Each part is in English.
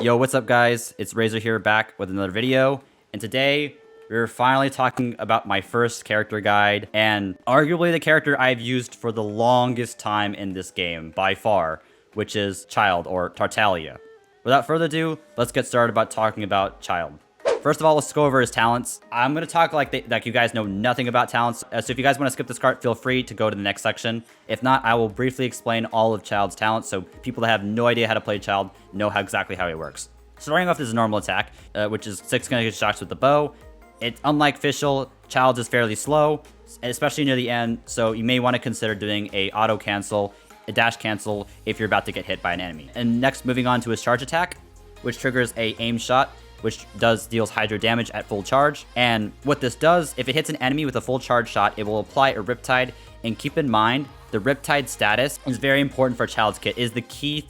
Yo, what's up guys? It's Razor here back with another video, and today we're finally talking about my first character guide, and arguably the character I've used for the longest time in this game, by far, which is Childe, or Tartaglia. Without further ado, let's get started about talking about Childe. First of all, let's go over his talents. I'm going to talk like you guys know nothing about talents, so if you guys want to skip this part, feel free to go to the next section. If not, I will briefly explain all of Childe's talents, so people that have no idea how to play Childe know exactly how he works. Starting off his normal attack, which is 6 kinetic shots with the bow. It's unlike Fischl, Childe is fairly slow, especially near the end, so you may want to consider doing a auto cancel, a dash cancel if you're about to get hit by an enemy. And next, moving on to his charge attack, which triggers a aim shot, which deals hydro damage at full charge. And what this does, if it hits an enemy with a full charge shot, it will apply a Riptide. And keep in mind, the Riptide status is very important for Childe's kit. It is the key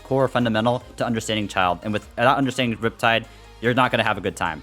core fundamental to understanding Childe. And without understanding Riptide, you're not going to have a good time.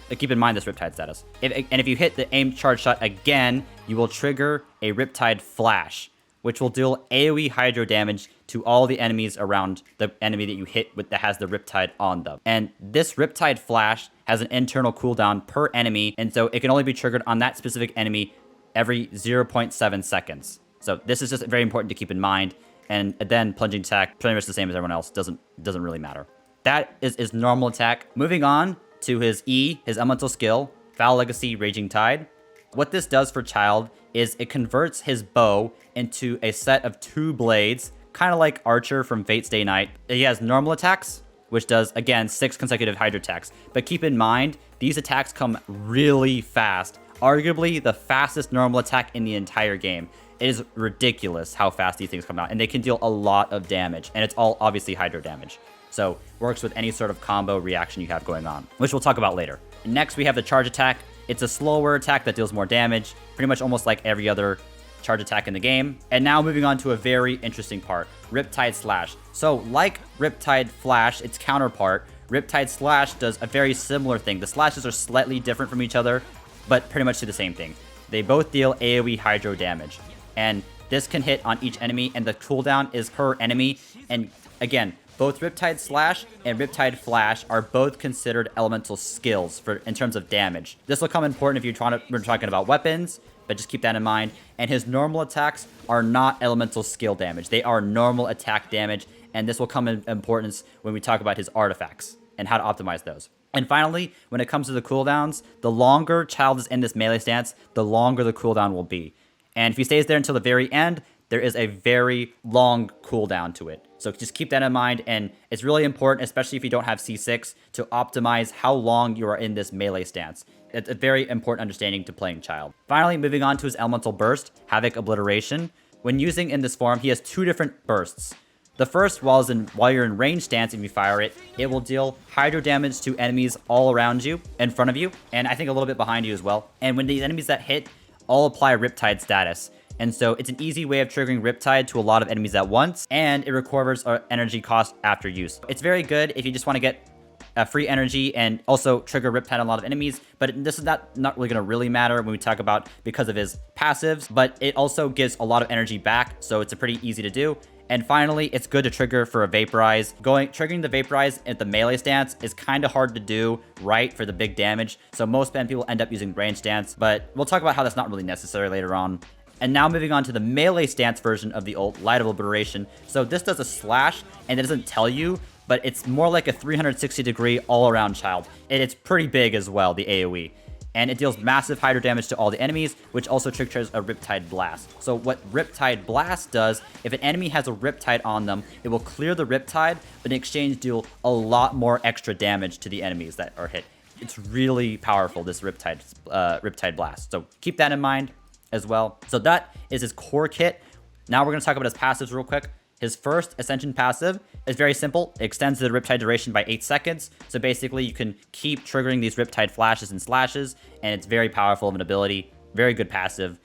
Keep in mind this Riptide status. If you hit the aim charge shot again, you will trigger a Riptide Flash, which will deal AoE hydro damage to all the enemies around the enemy that you hit that has the Riptide on them. And this Riptide Flash has an internal cooldown per enemy, and so it can only be triggered on that specific enemy every 0.7 seconds. So this is just very important to keep in mind. And then plunging attack, pretty much the same as everyone else, doesn't really matter. That is his normal attack. Moving on to his E, his elemental skill, Foul Legacy Raging Tide. What this does for Childe is it converts his bow into a set of 2 blades, kind of like Archer from Fate's Day Night. He has normal attacks, which does, again, 6 consecutive hydro attacks. But keep in mind, these attacks come really fast. Arguably the fastest normal attack in the entire game. It is ridiculous how fast these things come out, and they can deal a lot of damage, and it's all obviously hydro damage. So works with any sort of combo reaction you have going on, which we'll talk about later. Next, we have the charge attack. It's a slower attack that deals more damage, pretty much almost like every other charge attack in the game. And now moving on to a very interesting part, Riptide Slash. So like Riptide Flash, its counterpart, Riptide Slash does a very similar thing. The slashes are slightly different from each other, but pretty much do the same thing. They both deal AoE hydro damage. And this can hit on each enemy, and the cooldown is per enemy. And again, both Riptide Slash and Riptide Flash are both considered elemental skills in terms of damage. This will come important if we're talking about weapons, but just keep that in mind. And his normal attacks are not elemental skill damage. They are normal attack damage, and this will come in importance when we talk about his artifacts and how to optimize those. And finally, when it comes to the cooldowns, the longer Childe is in this melee stance, the longer the cooldown will be. And if he stays there until the very end, there is a very long cooldown to it. So just keep that in mind, and it's really important, especially if you don't have C6, to optimize how long you are in this melee stance. It's a very important understanding to playing Childe. Finally, moving on to his elemental burst, Havoc Obliteration. When using in this form, he has 2 different bursts. The first, while you're in range stance, if you fire it, it will deal hydro damage to enemies all around you, in front of you, and I think a little bit behind you as well. And when these enemies that hit all apply Riptide status. And so it's an easy way of triggering Riptide to a lot of enemies at once, and it recovers energy cost after use. It's very good if you just want to get free energy and also trigger Riptide on a lot of enemies, but this is not really going to really matter when we talk about because of his passives, but it also gives a lot of energy back, so it's pretty easy to do. And finally, it's good to trigger for a Vaporize. Triggering the Vaporize at the melee stance is kind of hard to do right for the big damage, so most people end up using range stance, but we'll talk about how that's not really necessary later on. And now moving on to the melee stance version of the ult, Light of Obliteration. So this does a slash, and it doesn't tell you, but it's more like a 360-degree all-around Childe. And it's pretty big as well, the AoE. And it deals massive hydro damage to all the enemies, which also triggers a Riptide Blast. So what Riptide Blast does, if an enemy has a Riptide on them, it will clear the Riptide, but in exchange deal a lot more extra damage to the enemies that are hit. It's really powerful, this Riptide Blast. So keep that in mind as well. So that is his core kit. Now we're going to talk about his passives real quick. His first Ascension passive is very simple. It extends the Riptide duration by 8 seconds. So basically you can keep triggering these Riptide flashes and slashes, and it's very powerful of an ability. Very good passive.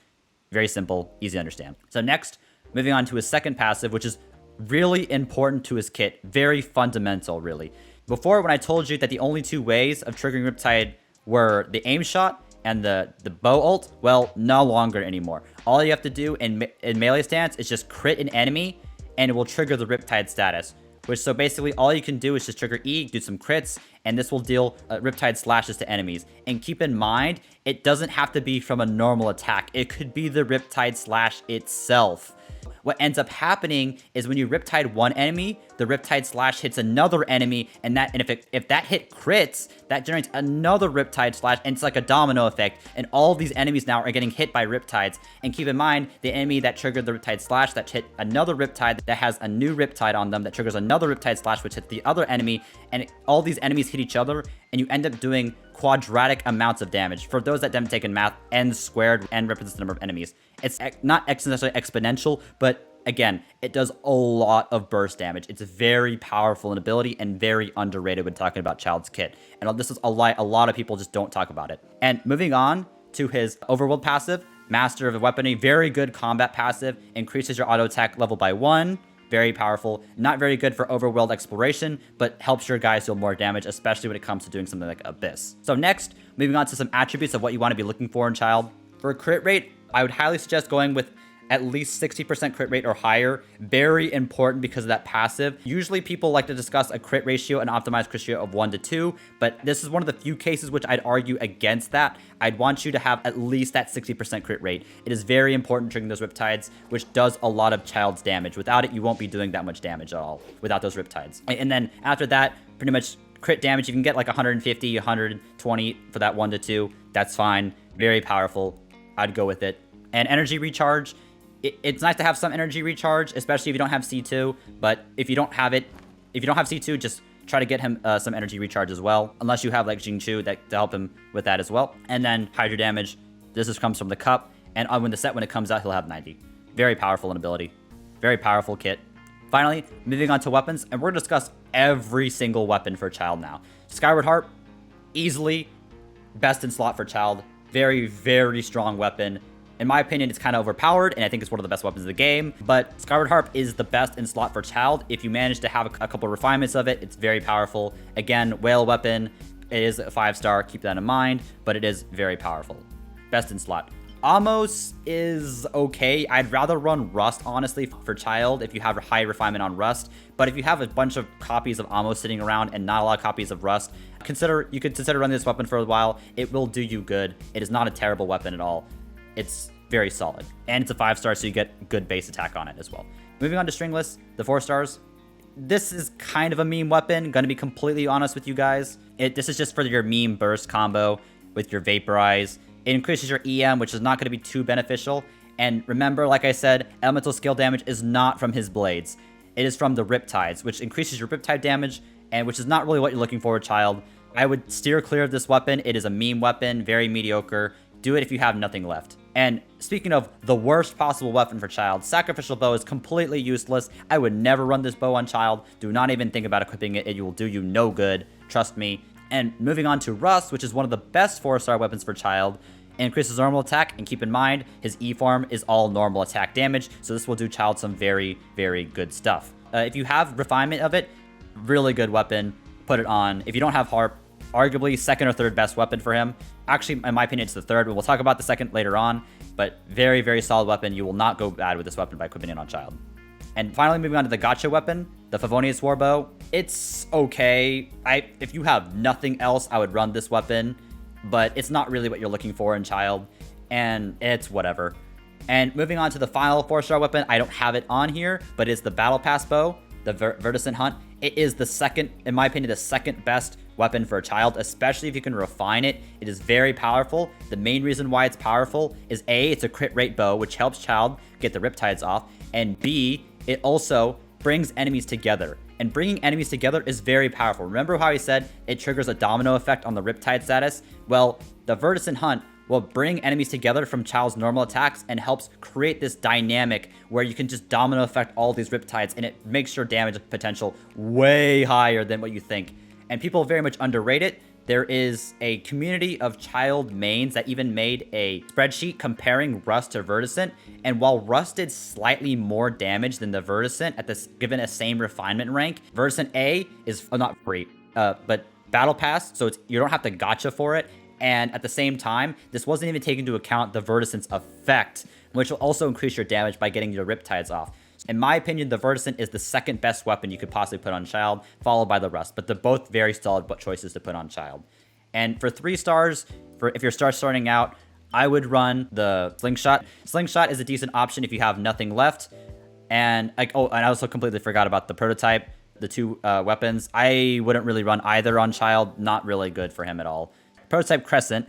Very simple, easy to understand. So next, moving on to his second passive, which is really important to his kit. Very fundamental, really. Before, when I told you that the only 2 ways of triggering Riptide were the aim shot and the bow ult, well, no longer anymore. All you have to do in melee stance is just crit an enemy, and it will trigger the Riptide status, which so basically all you can do is just trigger E, do some crits, and this will deal Riptide Slashes to enemies. And keep in mind, it doesn't have to be from a normal attack. It could be the Riptide Slash itself. What ends up happening is when you Riptide one enemy, the Riptide Slash hits another enemy, and if that hit crits, that generates another Riptide Slash, and it's like a domino effect, and all these enemies now are getting hit by Riptides. And keep in mind, the enemy that triggered the Riptide Slash, that hit another Riptide that has a new Riptide on them, that triggers another Riptide Slash, which hits the other enemy, and all these enemies hit each other, and you end up doing quadratic amounts of damage. For those that haven't taken math, n squared n represents the number of enemies. It's not necessarily exponential, but again, it does a lot of burst damage. It's very powerful in ability and very underrated when talking about Childe's kit. And this is a lot of people just don't talk about it. And moving on to his overworld passive, Master of Weaponry, very good combat passive, increases your auto attack level by 1. Very powerful. Not very good for overworld exploration, but helps your guys deal more damage, especially when it comes to doing something like Abyss. So next, moving on to some attributes of what you want to be looking for in Childe. For crit rate, I would highly suggest going with at least 60% crit rate or higher. Very important because of that passive. Usually people like to discuss a crit ratio, an optimized crit ratio of 1 to 2, but this is one of the few cases which I'd argue against that. I'd want you to have at least that 60% crit rate. It is very important triggering those Riptides, which does a lot of Childe's damage. Without it, you won't be doing that much damage at all without those Riptides. And then after that, pretty much crit damage, you can get like 150, 120 for that 1 to 2. That's fine. Very powerful. I'd go with it. And energy recharge, it's nice to have some energy recharge, especially if you don't have C2, but if you don't have C2, just try to get him some energy recharge as well, unless you have like Jingchu to help him with that as well. And then Hydra damage, this just comes from the cup, and when it comes out, he'll have 90. Very powerful in ability. Very powerful kit. Finally, moving on to weapons, and we're going to discuss every single weapon for Childe now. Skyward Harp, easily best in slot for Childe. Very, very strong weapon. In my opinion, it's kind of overpowered, and I think it's one of the best weapons of the game, but Skyward Harp is the best in slot for Childe. If you manage to have a couple of refinements of it, it's very powerful. Again, whale weapon, it is a 5-star, keep that in mind, but it is very powerful. Best in slot. Amos is okay. I'd rather run Rust, honestly, for Childe if you have a high refinement on Rust, but if you have a bunch of copies of Amos sitting around and not a lot of copies of Rust, you could consider running this weapon for a while. It will do you good. It is not a terrible weapon at all. It's very solid, and it's a 5-star, so you get good base attack on it as well. Moving on to Stringless, the 4 stars. This is kind of a meme weapon, gonna be completely honest with you guys. This is just for your meme burst combo with your Vaporize. It increases your EM, which is not gonna be too beneficial. And remember, like I said, elemental skill damage is not from his blades. It is from the Riptides, which increases your Riptide damage, and which is not really what you're looking for with Childe. I would steer clear of this weapon. It is a meme weapon, very mediocre. Do it if you have nothing left. And speaking of the worst possible weapon for Childe, Sacrificial Bow is completely useless. I would never run this bow on Childe. Do not even think about equipping it. It will do you no good. Trust me. And moving on to Rust, which is one of the best 4-star weapons for Childe. It increases normal attack, and keep in mind, his E-form is all normal attack damage, so this will do Childe some very, very good stuff. If you have refinement of it, really good weapon. Put it on. If you don't have Harp, arguably second or third best weapon for him. Actually, in my opinion, it's the third, but we'll talk about the second later on. But very, very solid weapon. You will not go bad with this weapon by equipping it on Childe. And finally, moving on to the gotcha weapon, the Favonius Warbow. It's okay. If you have nothing else, I would run this weapon, but it's not really what you're looking for in Childe, and it's whatever. And moving on to the final 4-star weapon, I don't have it on here, but it's the Battle Pass Bow, the Verdicent Hunt. It is the second, in my opinion, the second best weapon for a Childe, especially if you can refine it. It is very powerful. The main reason why it's powerful is A, it's a crit rate bow, which helps Childe get the Riptides off, and B, it also brings enemies together. And bringing enemies together is very powerful. Remember how I said it triggers a domino effect on the Riptide status? Well, the Verdicent Hunt will bring enemies together from Childe's normal attacks and helps create this dynamic where you can just domino effect all these Riptides, and it makes your damage potential way higher than what you think. And people very much underrate it. There is a community of Childe mains that even made a spreadsheet comparing Rust to Verdicent. And while Rust did slightly more damage than the Verdicent at this given a same refinement rank, Verdicent A is not free, but Battle Pass, so you don't have to gotcha for it. And at the same time, this wasn't even taking into account the Verdicent's effect, which will also increase your damage by getting your Riptides off. In my opinion, the Verticent is the second best weapon you could possibly put on Childe, followed by the rest. But they're both very solid choices to put on Childe. And for 3 stars, if you're starting out, I would run the Slingshot. Slingshot is a decent option if you have nothing left. And and I also completely forgot about the Prototype, the 2 weapons. I wouldn't really run either on Childe. Not really good for him at all. Prototype Crescent,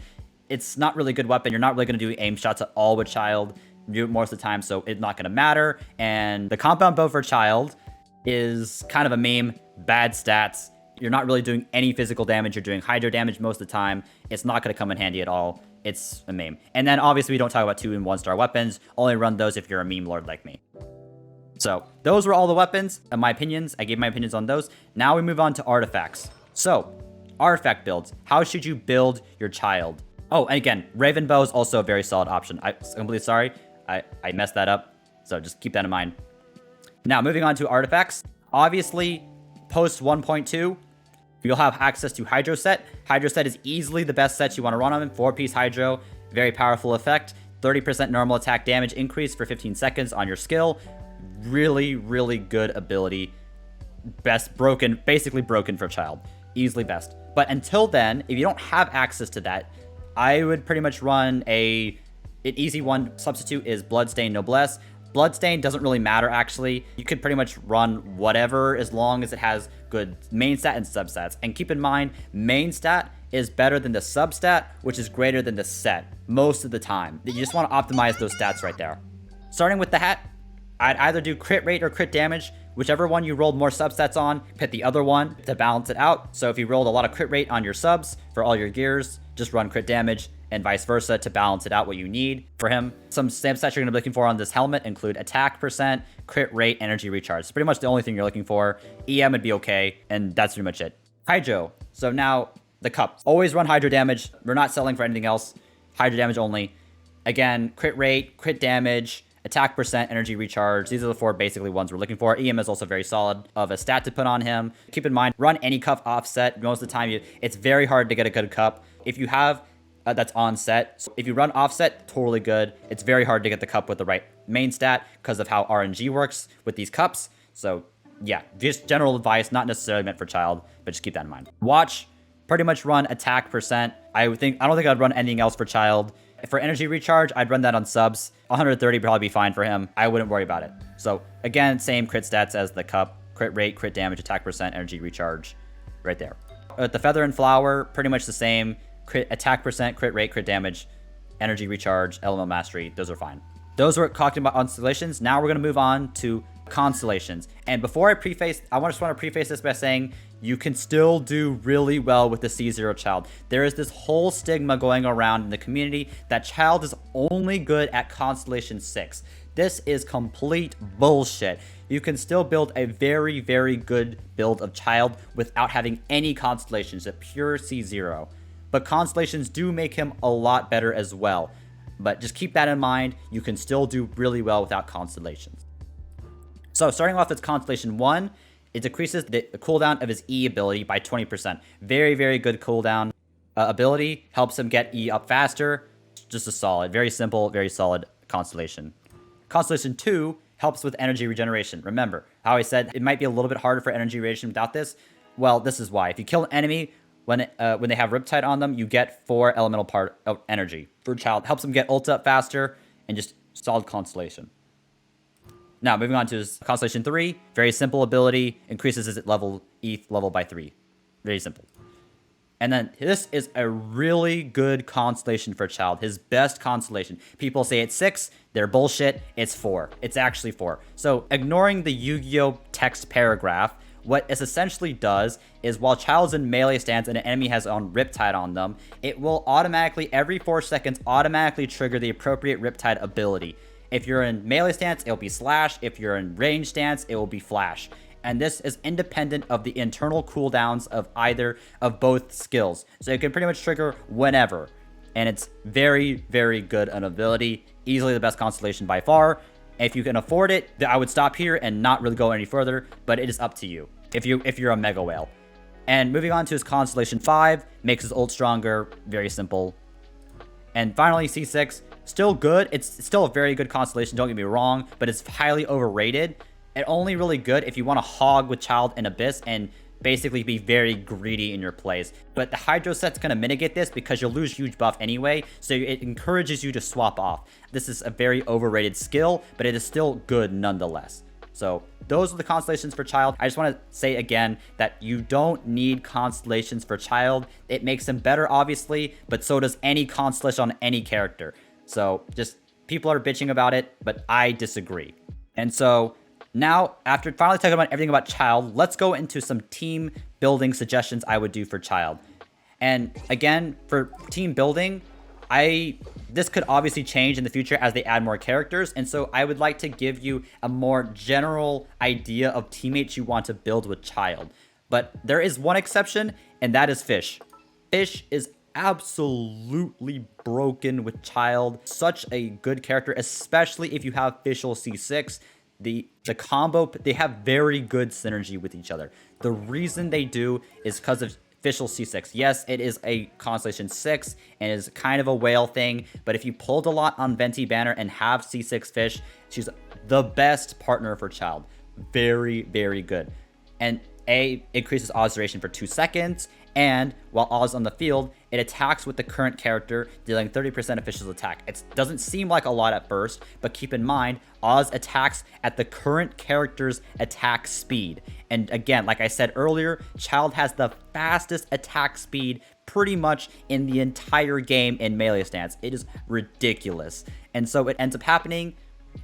it's not really a good weapon. You're not really going to do aim shots at all with Childe. You do it most of the time, so it's not going to matter. And the Compound Bow for Childe is kind of a meme. Bad stats. You're not really doing any physical damage. You're doing hydro damage most of the time. It's not going to come in handy at all. It's a meme. And then obviously we don't talk about 2 and 1 star weapons. Only run those if you're a meme lord like me. So those were all the weapons and my opinions. I gave my opinions on those. Now we move on to artifacts. So artifact builds. How should you build your Childe? Oh, and again, Raven Bow is also a very solid option. I'm completely sorry. I messed that up. So just keep that in mind. Now moving on to artifacts. Obviously, post 1.2, you'll have access to Hydro Set. Hydro Set is easily the best set you want to run on him. 4-piece Hydro, very powerful effect. 30% normal attack damage increase for 15 seconds on your skill. Really, really good ability. Basically broken for Childe. Easily best. But until then, if you don't have access to that, I would pretty much run an easy one substitute is Bloodstain Noblesse. Bloodstain doesn't really matter, actually. You could pretty much run whatever as long as it has good main stat and substats. And keep in mind, main stat is better than the substat, which is greater than the set most of the time. You just want to optimize those stats right there. Starting with the hat, I'd either do crit rate or crit damage. Whichever one you rolled more substats on, hit the other one to balance it out. So if you rolled a lot of crit rate on your subs for all your gears, just run crit damage, and vice versa to balance it out what you need for him. Some stats you're going to be looking for on this helmet include attack percent, crit rate, energy recharge. It's pretty much the only thing you're looking for. EM would be okay, and that's pretty much it. Hydro. So now the cup. Always run hydro damage. We're not selling for anything else. Hydro damage only. Again, crit rate, crit damage, attack percent, energy recharge. These are the 4 basically ones we're looking for. EM is also very solid of a stat to put on him. Keep in mind, run any cup offset. Most of the time, it's very hard to get a good cup. If you have that's on set. So if you run offset, totally good. It's very hard to get the cup with the right main stat because of how RNG works with these cups. So yeah, just general advice, not necessarily meant for Childe, but just keep that in mind. Watch, pretty much run attack percent. I don't think I'd run anything else for Childe. For energy recharge, I'd run that on subs. 130 would probably be fine for him. I wouldn't worry about it. So again, same crit stats as the cup. Crit rate, crit damage, attack percent, energy recharge. Right there. With the feather and flower, pretty much the same. Crit attack percent, crit rate, crit damage, energy recharge, elemental mastery. Those are fine. Those were talking about Constellations. Now we're going to move on to Constellations. And before I preface, I just want to preface this by saying you can still do really well with the C0 Childe. There is this whole stigma going around in the community that Childe is only good at Constellation 6. This is complete bullshit. You can still build a very, very good build of Childe without having any Constellations, a pure C0. But Constellations do make him a lot better as well. But just keep that in mind. You can still do really well without Constellations. So starting off with Constellation 1, it decreases the cooldown of his E ability by 20%. Very, very good cooldown ability. Helps him get E up faster. Just a solid, very simple, very solid Constellation. Constellation 2 helps with energy regeneration. Remember how I said it might be a little bit harder for energy regeneration without this? Well, this is why. If you kill an enemy when they have Riptide on them, you get 4 elemental part of energy. For Childe, helps him get ult up faster and just solid Constellation. Now, moving on to his Constellation 3. Very simple ability. Increases his ETH level by 3. Very simple. And then this is a really good Constellation for Childe. His best Constellation. People say it's 6. They're bullshit. It's 4. It's actually 4. So ignoring the Yu-Gi-Oh text paragraph, what this essentially does is while Childe's in melee stance and an enemy has on Riptide on them, it will automatically, every 4 seconds, automatically trigger the appropriate Riptide ability. If you're in melee stance, it'll be Slash. If you're in range stance, it will be Flash. And this is independent of the internal cooldowns of either of both skills. So it can pretty much trigger whenever. And it's very, very good an ability. Easily the best Constellation by far. If you can afford it, I would stop here and not really go any further, but it is up to you if you're a Mega Whale. And moving on to his Constellation 5, makes his ult stronger, very simple. And finally, C6, still good. It's still a very good Constellation, don't get me wrong, but it's highly overrated. It's only really good if you want to hog with Childe and Abyss and basically be very greedy in your plays. But the Hydro set's going to mitigate this because you'll lose huge buff anyway, so it encourages you to swap off. This is a very overrated skill, but it is still good nonetheless. So those are the constellations for Childe. I just want to say again that you don't need constellations for Childe. It makes him better, obviously, but so does any constellation on any character. So just people are bitching about it, but I disagree. And so now, after finally talking about everything about Childe, let's go into some team building suggestions I would do for Childe. And again, for team building, this could obviously change in the future as they add more characters, and so I would like to give you a more general idea of teammates you want to build with Childe. But there is one exception, and that is Fish. Fish is absolutely broken with Childe. Such a good character, especially if you have Fischl C6. The combo, they have very good synergy with each other. The reason they do is because of Fischl C6. Yes, it is a Constellation 6 and is kind of a whale thing, but if you pulled a lot on Venti Banner and have C6 Fish, she's the best partner for Childe. Very, very good. And A, increases Oz duration for 2 seconds, and while Oz on the field, it attacks with the current character, dealing 30% of Fischl's attack. It doesn't seem like a lot at first, but keep in mind, Oz attacks at the current character's attack speed. And again, like I said earlier, Childe has the fastest attack speed pretty much in the entire game in melee stance. It is ridiculous. And so what ends up happening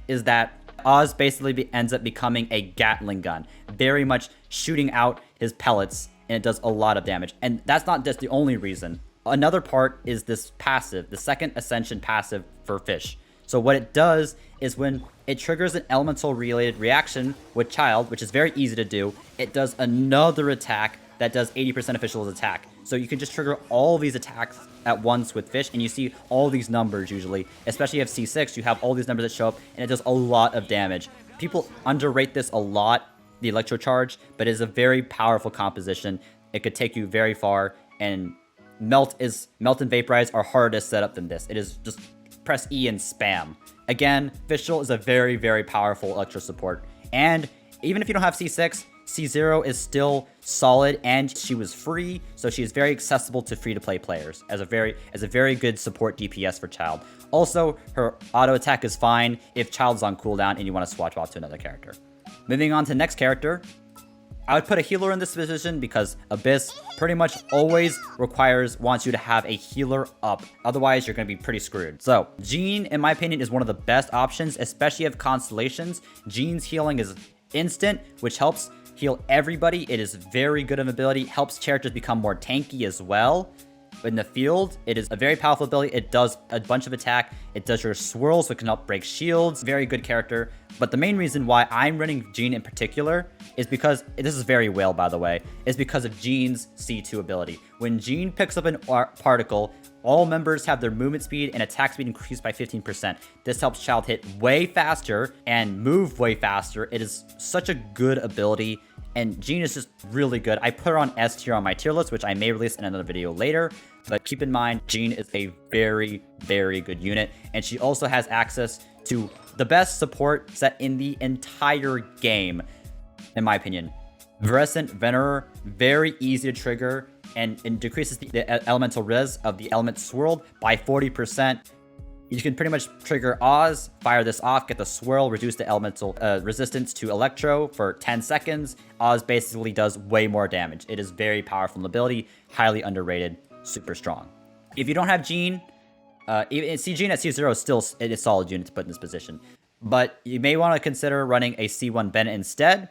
is that Oz basically ends up becoming a Gatling gun, very much shooting out his pellets, and it does a lot of damage. And that's not just the only reason. Another part is this passive, the second Ascension passive for Fish. So what it does is when it triggers an elemental related reaction with Childe, which is very easy to do, it does another attack that does 80% of Fischl's attack. So you can just trigger all these attacks at once with Fish, and you see all these numbers usually. Especially if C6, you have all these numbers that show up, and it does a lot of damage. People underrate this a lot, the Electro Charge, but it is a very powerful composition. It could take you very far, and Melt and Vaporize are harder to set up than this. It is just press E and spam. Again, Fischl is a very, very powerful Electro support, and even if you don't have C6, C0 is still solid, and she was free, so she is very accessible to free-to-play players as a very good support DPS for Childe. Also, her auto attack is fine if Childe's on cooldown and you want to swap off to another character. Moving on to the next character, I would put a healer in this position because Abyss pretty much always wants you to have a healer up. Otherwise, you're going to be pretty screwed. So, Jean, in my opinion, is one of the best options, especially if Constellations. Jean's healing is instant, which helps heal everybody. It is very good of ability, helps characters become more tanky as well. In the field, it is a very powerful ability. It does a bunch of attack. It does your swirl, so it can help break shields. Very good character. But the main reason why I'm running Jean in particular is because, this is very whale by the way, is because of Jean's C2 ability. When Jean picks up an particle, all members have their movement speed and attack speed increased by 15%. This helps Childe hit way faster and move way faster. It is such a good ability, and Jean is just really good. I put her on S tier on my tier list, which I may release in another video later. But keep in mind, Jean is a very, very good unit, and she also has access to the best support set in the entire game, in my opinion. Virescent Venerer, very easy to trigger, and it decreases the elemental res of the element swirled by 40%. You can pretty much trigger Oz, fire this off, get the swirl, reduce the elemental resistance to Electro for 10 seconds. Oz basically does way more damage. It is very powerful ability, highly underrated, super strong. If you don't have Jean, Jean at C0 is still a solid unit to put in this position. But you may want to consider running a C1 Bennett instead.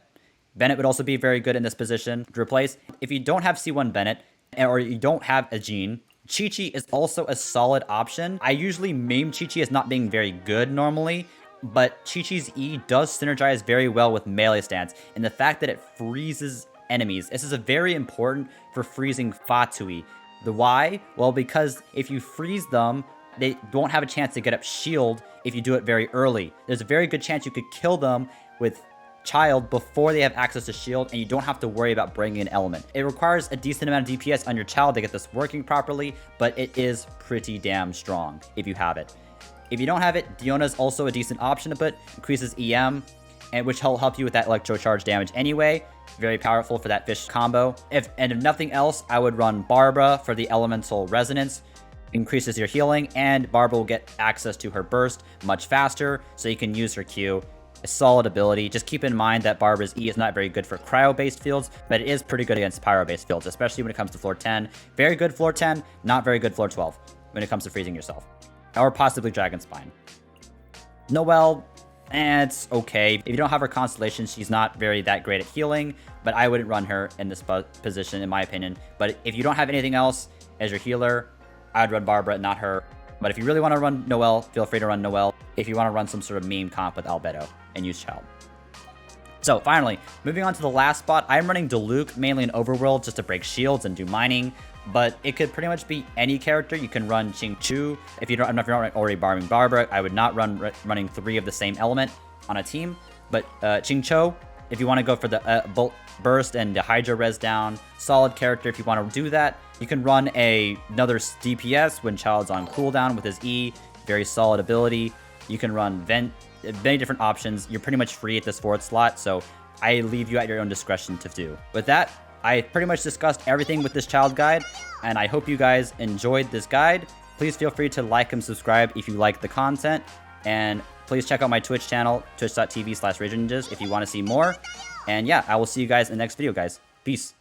Bennett would also be very good in this position to replace. If you don't have C1 Bennett, or you don't have a Jean, Chi-Chi is also a solid option. I usually meme Chi-Chi as not being very good normally, but Chi-Chi's E does synergize very well with melee stance, and the fact that it freezes enemies. This is a very important for freezing Fatui. The why? Well, because if you freeze them, they won't have a chance to get up shield if you do it very early. There's a very good chance you could kill them with Childe before they have access to shield, and you don't have to worry about bringing an element. It requires a decent amount of DPS on your Childe to get this working properly, but it is pretty damn strong if you have it. If you don't have it, Diona is also a decent option to put. Increases EM. and which will help you with that electro charge damage anyway. Very powerful for that fish combo. If nothing else, I would run Barbara for the elemental resonance. Increases your healing, and Barbara will get access to her burst much faster, so you can use her Q. A solid ability. Just keep in mind that Barbara's E is not very good for cryo-based fields, but it is pretty good against pyro-based fields, especially when it comes to floor 10. Very good floor 10, not very good floor 12 when it comes to freezing yourself. Or possibly Dragon Spine. Noelle, it's okay. If you don't have her Constellation, she's not that great at healing, but I wouldn't run her in this position, in my opinion. But if you don't have anything else as your healer, I'd run Barbara, not her. But if you really want to run Noelle, feel free to run Noelle. If you want to run some sort of meme comp with Albedo and use Childe. So finally, moving on to the last spot, I'm running Diluc mainly in Overworld just to break shields and do mining. But it could pretty much be any character. You can run Qingqiu. If you're not already farming Barbara, I would not running 3 of the same element on a team. But Qingqiu, if you want to go for the Bolt Burst and the Hydra res down, solid character if you want to do that. You can run another DPS when Childe's on cooldown with his E. Very solid ability. You can run many different options. You're pretty much free at this forward slot, so I leave you at your own discretion to do. With that, I pretty much discussed everything with this Childe guide, and I hope you guys enjoyed this guide. Please feel free to like and subscribe if you like the content, and please check out my Twitch channel, twitch.tv/RagerNinjas, if you want to see more. And yeah, I will see you guys in the next video, guys. Peace.